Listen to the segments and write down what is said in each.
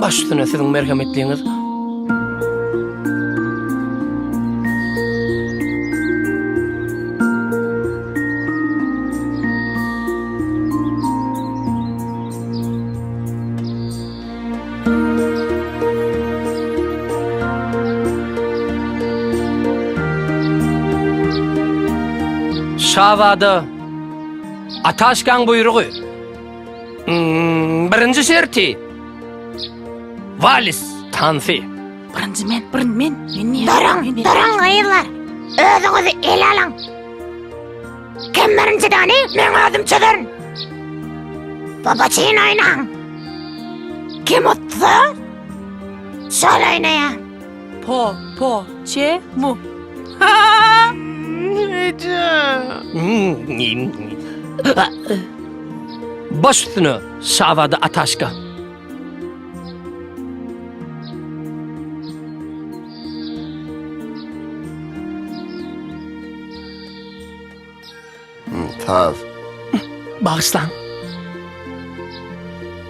Baş üstüne sizin merhametliğiniz. Şahzada Ataşkan buyruğu. Birinci şerti Valis tanfi. Birinci men. Durun ayılar. Özüňizi el alıň. Kim birinci dany? Men özüm çözerin. Babaçyň oynaň. Kim otsa? Şol oynaya. Po, çe, mu. Baş üstüne Şahzada Ataşka. Tav. Bağışlan.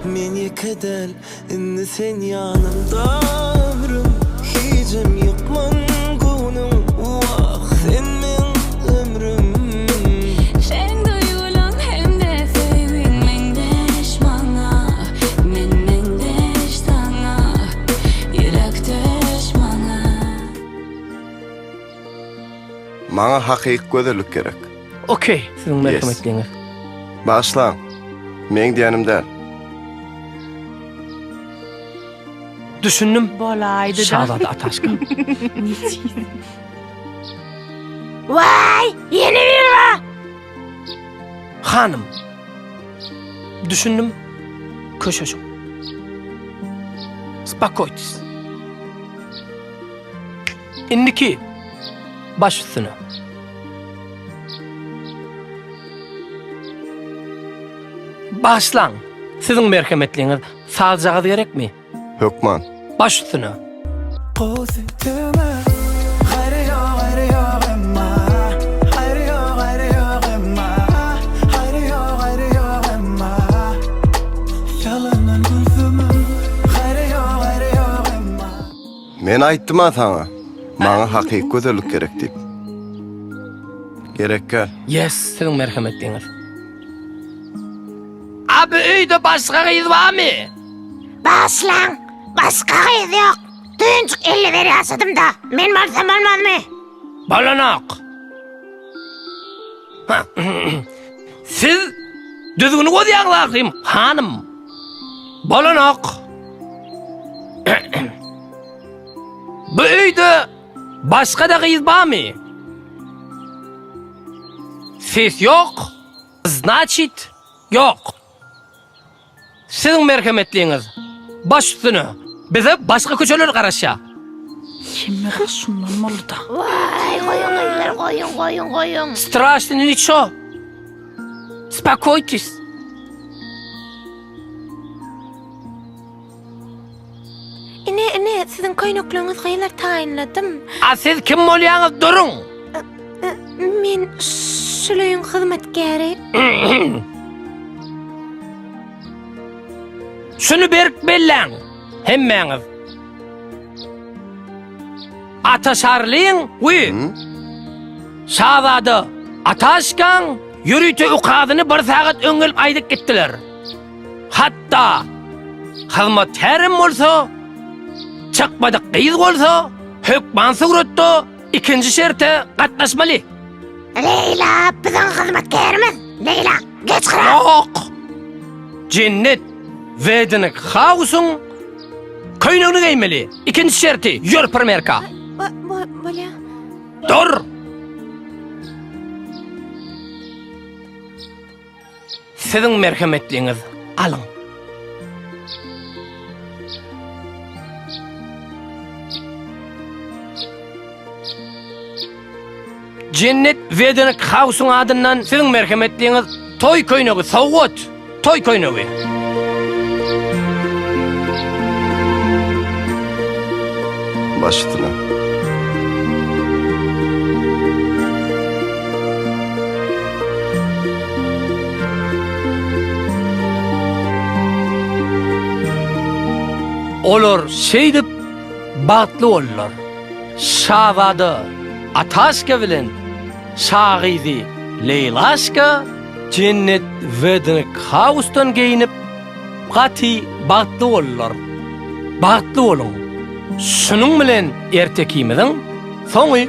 Meni keder inni sen yanımda ömrüm hicim yıkman gunum vah sen men ömrüm Sen duyulan hem de sevin mendeş bana mendeş sana yürekdeş bana Maňa hakyky gözellik gerek. Okey, sizin merhametliğiniz. Başlan. Men diýenimden. Düşündüm Bolaydı da. Şahzada Ataşka. Vay, yeni bir var. Hanım. Düşündüm köşeşim. Spakoytis. İndiki baş üstüne. Başlan. Sizin merhametliğiniz sağlayacağız gerek mi? Hökman. Baş üstüne. qozy teme hayri yok emma hayri yok emma hayri yok emma yalanan gülsümüm hayri yok emma Men aýtdym ataňa. Maňa hakyky gözellik gerek diýip. Gerekkä. Yes, sizin merhametliğiniz. Abi öýde başga gyz barmy? Başlaň. Başka gyz yok. Düýünçük 50 beri asadım da. Men bolsam bolmazmy? Balanak. Siz düzgün goýýaňlaryň hanım. Balanak. Bu öýde başga da gyz barmy? Siz yok. Значит, yok. Sizin merhametliğiniz baş üstüne bize başka köçeler garaşa. Kimi şundan boldy da. Vay, koyun ayılar, koyun. Straszny niczo. Spokojtis. Ne, sizin koynukluğunuz gaylar tayinladım. A siz kim bolýaňyz durun. Men şulayın hizmetkäri. Şunu berk belläň. Hemmeňiz. Ataşarlyň we Şahzada Ataşkan ýürüýte ukazyny bir sagat öňelip aýdyp gitdiler. Hatda hyzmatkärim bolsa, çakmadyk gyz bolsa, hökman suratda ikinji şerte gatnaşmaly. Leyla, bizim hizmetkerimiz. Leyla, geç kıra. Yok. Cennet Vedenik Hausun köynüğünü giymeli. İkinci şerti yör primerka. Bolya. Dur. Sizin merhametliğiniz alın. Cennet Vedenik Hausun adından sizin merhametliğiniz toy köynüğü soğut. Toy köynüğü. Baş üstüne. olar şeýdip bagtly bollar. Şahzada Ataşka bilen Şahyzy Leylaşka cennet wedini kaustan geyinip gaty bagtly bollar. Bagtly bolun. Şunun bilen ertekimiň soňy